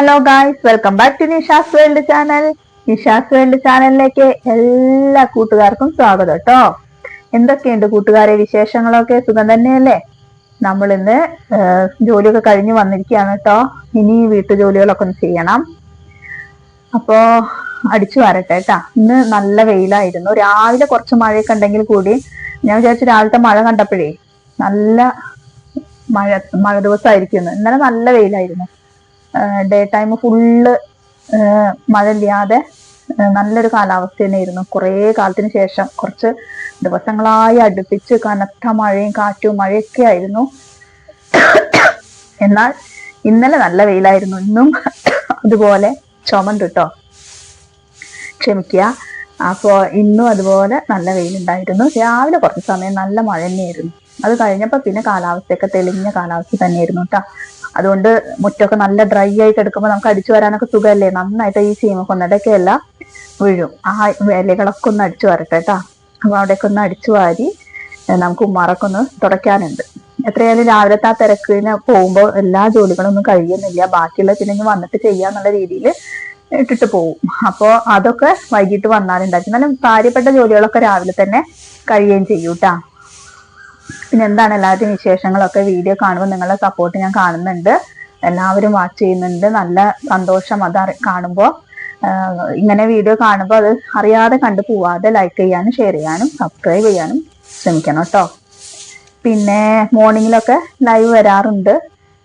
Hello guys, welcome back to Nisha's world channel. Nisha's world ചാനലിലേക്ക് എല്ലാ കൂട്ടുകാർക്കും സ്വാഗതം കേട്ടോ. എന്തൊക്കെയുണ്ട് കൂട്ടുകാരെ വിശേഷങ്ങളൊക്കെ? സുഖം തന്നെയല്ലേ? നമ്മൾ ഇന്ന് ജോലിയൊക്കെ കഴിഞ്ഞ് വന്നിരിക്കുകയാണ് കേട്ടോ. ഇനി വീട്ടുജോലികളൊക്കെ ഒന്ന് ചെയ്യണം. അപ്പോ അടിച്ചു വരട്ടെ കേട്ടാ. ഇന്ന് നല്ല വെയിലായിരുന്നു. രാവിലെ കുറച്ച് മഴയൊക്കെ ഉണ്ടെങ്കിൽ കൂടി ഞാൻ വിചാരിച്ചു രാവിലത്തെ മഴ കണ്ടപ്പോഴേ നല്ല മഴ ദിവസമായിരിക്കും. ഇന്നലെ നല്ല വെയിലായിരുന്നു. ഡേ ടൈം ഫുള്ള് മഴ ഇല്ലാതെ നല്ലൊരു കാലാവസ്ഥ തന്നെയായിരുന്നു. കുറേ കാലത്തിന് ശേഷം കുറച്ച് ദിവസങ്ങളായി അടുപ്പിച്ച് കനത്ത മഴയും കാറ്റും മഴയൊക്കെ ആയിരുന്നു. എന്നാൽ ഇന്നലെ നല്ല വെയിലായിരുന്നു. ഇന്നും അതുപോലെ ചുമണ്ട് കേട്ടോ, ക്ഷമിക്കുക. അപ്പോൾ ഇന്നും അതുപോലെ നല്ല വെയിലുണ്ടായിരുന്നു. രാവിലെ കുറച്ച് സമയം നല്ല മഴ തന്നെയായിരുന്നു. അത് കഴിഞ്ഞപ്പോൾ പിന്നെ കാലാവസ്ഥയൊക്കെ തെളിഞ്ഞ കാലാവസ്ഥ തന്നെയായിരുന്നു കേട്ടോ. അതുകൊണ്ട് മുറ്റമൊക്കെ നല്ല ഡ്രൈ ആയിട്ട് എടുക്കുമ്പോൾ നമുക്ക് അടിച്ചു വരാനൊക്കെ സുഖമല്ലേ. നന്നായിട്ട് ഈ ചീമക്കൊന്നടയൊക്കെ എല്ലാം വീഴും. ആ ഇലകളൊക്കെ ഒന്ന് അടിച്ചു വരട്ടെ കേട്ടോ. അപ്പൊ അവിടെയൊക്കെ ഒന്ന് അടിച്ചു വാരി നമുക്ക് ഉമ്മാറൊക്കെ ഒന്ന് തുടയ്ക്കാനുണ്ട്. എത്രയായാലും രാവിലത്തെ ആ തിരക്കിന് പോകുമ്പോൾ എല്ലാ ജോലികളൊന്നും കഴിയുന്നില്ല. ബാക്കിയുള്ള പിന്നെ വന്നിട്ട് ചെയ്യാന്നുള്ള രീതിയിൽ ഇട്ടിട്ട് പോവും. അപ്പോൾ അതൊക്കെ വൈകിട്ട് വന്നാലുണ്ടാക്കി. എന്നാലും കാര്യപ്പെട്ട ജോലികളൊക്കെ രാവിലെ തന്നെ കഴിയുകയും ചെയ്യൂട്ടാ. പിന്നെ എന്താണ് എല്ലാവരുടെയും വിശേഷങ്ങളൊക്കെ? വീഡിയോ കാണുമ്പോൾ നിങ്ങളുടെ സപ്പോർട്ട് ഞാൻ കാണുന്നുണ്ട്. എല്ലാവരും വാച്ച് ചെയ്യുന്നുണ്ട്. നല്ല സന്തോഷം അത് കാണുമ്പോൾ. ഇങ്ങനെ വീഡിയോ കാണുമ്പോൾ അത് അറിയാതെ കണ്ടു പോവാതെ ലൈക്ക് ചെയ്യാനും ഷെയർ ചെയ്യാനും സബ്സ്ക്രൈബ് ചെയ്യാനും ശ്രമിക്കണം കേട്ടോ. പിന്നെ മോർണിംഗിലൊക്കെ ലൈവ് വരാറുണ്ട്.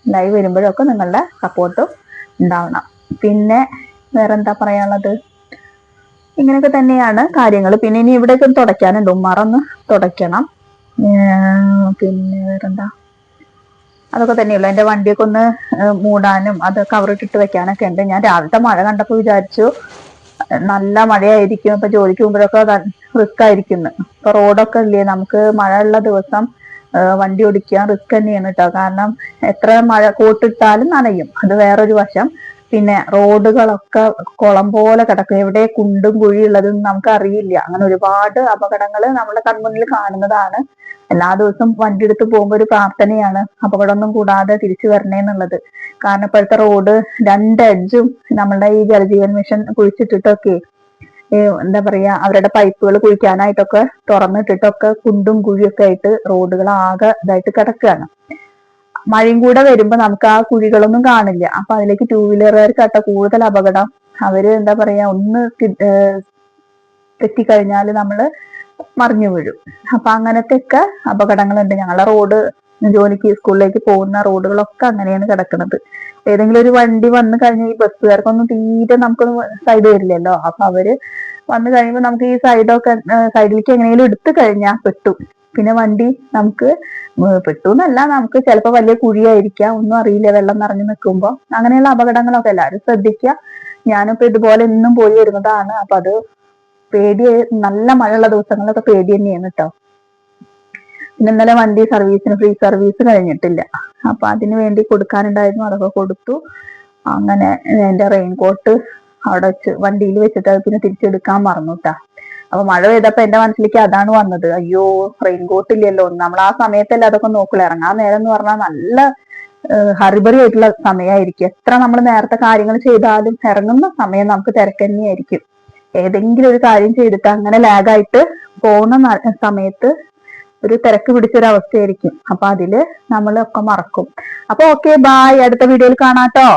ലൈവ് വരുമ്പോഴൊക്കെ നിങ്ങളുടെ സപ്പോർട്ടും ഉണ്ടാവണം. പിന്നെ വേറെന്താ പറയാനുള്ളത്? ഇങ്ങനെയൊക്കെ തന്നെയാണ് കാര്യങ്ങൾ. പിന്നെ ഇനി ഇവിടെയൊക്കെ ഒന്ന് തുടയ്ക്കാനുണ്ട്. ഉമ്മാറൊന്ന് തുടയ്ക്കണം. പിന്നെ വേറെന്താ, അതൊക്കെ തന്നെയുള്ളൂ. എൻ്റെ വണ്ടിയൊക്കെ ഒന്ന് മൂടാനും അത് കവറിട്ടിട്ട് വെക്കാനൊക്കെ ഉണ്ട്. ഞാൻ രാവിലത്തെ മഴ കണ്ടപ്പോൾ വിചാരിച്ചു നല്ല മഴയായിരിക്കും, ഇപ്പൊ ജോലിക്ക് പോകുമ്പോഴൊക്കെ റിസ്ക് ആയിരിക്കുന്നു. ഇപ്പൊ റോഡൊക്കെ ഇല്ലേ, നമുക്ക് മഴ ഉള്ള ദിവസം വണ്ടി ഓടിക്കാൻ റിസ്ക് തന്നെയാണ് കേട്ടോ. കാരണം എത്ര മഴ കോട്ടിട്ടാലും നനയും, അത് വേറൊരു വശം. പിന്നെ റോഡുകളൊക്കെ കുളം പോലെ കിടക്കും. എവിടെ കുണ്ടും കുഴിയുള്ളതും നമുക്ക് അറിയില്ല. അങ്ങനെ ഒരുപാട് അപകടങ്ങൾ നമ്മുടെ കൺമുന്നിൽ കാണുന്നതാണ്. എല്ലാ ദിവസവും വണ്ടി എടുത്ത് പോകുമ്പോൾ ഒരു പ്രാർത്ഥനയാണ് അപകടമൊന്നും കൂടാതെ തിരിച്ചു വരണേ എന്നുള്ളത്. കാരണം ഇപ്പോഴത്തെ റോഡ് രണ്ട് എഡ്ജും നമ്മളുടെ ഈ ജലജീവൻ മിഷൻ കുഴിച്ചിട്ടിട്ടൊക്കെ എന്താ പറയാ, അവരുടെ പൈപ്പുകൾ കുഴിക്കാനായിട്ടൊക്കെ തുറന്നിട്ടിട്ടൊക്കെ കുണ്ടും കുഴിയൊക്കെ ആയിട്ട് റോഡുകൾ ആകെ ഇതായിട്ട് കിടക്കുകയാണ്. മഴയും കൂടെ വരുമ്പോ നമുക്ക് ആ കുഴികളൊന്നും കാണില്ല. അപ്പൊ അതിലേക്ക് ടൂ വീലറുകാർക്കാട്ടോ കൂടുതൽ അപകടം. അവര് എന്താ പറയാ, ഒന്ന് തെറ്റിക്കഴിഞ്ഞാല് നമ്മള് മറിഞ്ഞു വീഴും. അപ്പൊ അങ്ങനത്തെ ഒക്കെ അപകടങ്ങളുണ്ട്. ഞങ്ങളുടെ റോഡ്, ജോലിക്ക് സ്കൂളിലേക്ക് പോകുന്ന റോഡുകളൊക്കെ അങ്ങനെയാണ് കിടക്കുന്നത്. ഏതെങ്കിലും ഒരു വണ്ടി വന്നു കഴിഞ്ഞാൽ ഈ ബസ്സുകാർക്കൊന്നും തീരെ നമുക്കൊന്നും സൈഡ് വരില്ലല്ലോ. അപ്പൊ അവര് വന്നു കഴിയുമ്പോൾ നമുക്ക് ഈ സൈഡിലേക്ക് എങ്ങനെയെങ്കിലും എടുത്തു കഴിഞ്ഞാൽ പെട്ടു. പിന്നെ വണ്ടി നമുക്ക് പെട്ടു എന്നല്ല, നമുക്ക് ചിലപ്പോൾ വലിയ കുഴിയായിരിക്കാം, ഒന്നും അറിയില്ല വെള്ളം നിറഞ്ഞു നിൽക്കുമ്പോൾ. അങ്ങനെയുള്ള അപകടങ്ങളൊക്കെ എല്ലാവരും ശ്രദ്ധിക്കുക. ഞാനിപ്പോ ഇതുപോലെ ഇന്നും പോയി വരുന്നതാണ്. അപ്പൊ അത് പേടി, നല്ല മഴയുള്ള ദിവസങ്ങളിലൊക്കെ പേടി തന്നെയാണ് കേട്ടോ. പിന്നെ ഇന്നലെ വണ്ടി സർവീസിന് ഫ്രീ സർവീസ് കഴിഞ്ഞിട്ടില്ല. അപ്പൊ അതിന് വേണ്ടി കൊടുക്കാനുണ്ടായിരുന്നു, അതൊക്കെ കൊടുത്തു. അങ്ങനെ എന്റെ റെയിൻകോട്ട് അവിടെ വെച്ച് വണ്ടിയിൽ വെച്ചിട്ട് അത് പിന്നെ തിരിച്ചെടുക്കാൻ മറന്നുട്ടാ. അപ്പൊ മഴ പെയ്തപ്പോ എന്റെ മനസ്സിലേക്ക് അതാണ് വന്നത്. അയ്യോ, റെയിൻകോട്ട് ഇല്ലല്ലോ. നമ്മൾ ആ സമയത്തല്ലേ അതൊക്കെ നോക്കുള്ളൂ. ഇറങ്ങാൻ നേരം എന്ന് പറഞ്ഞാൽ നല്ല ഹറിബറി ആയിട്ടുള്ള സമയമായിരിക്കും. എത്ര നമ്മൾ നേരത്തെ കാര്യങ്ങൾ ചെയ്താലും ഇറങ്ങുന്ന സമയം നമുക്ക് തിരക്ക് തന്നെയായിരിക്കും. ഏതെങ്കിലും ഒരു കാര്യം ചെയ്തിട്ട് അങ്ങനെ ലാഗായിട്ട് പോകുന്ന സമയത്ത് ഒരു തിരക്ക് പിടിച്ചൊരവസ്ഥയായിരിക്കും. അപ്പൊ അതില് നമ്മളൊക്കെ മറക്കും. അപ്പൊ ഓക്കെ, ബായ്, അടുത്ത വീഡിയോയിൽ കാണാട്ടോ.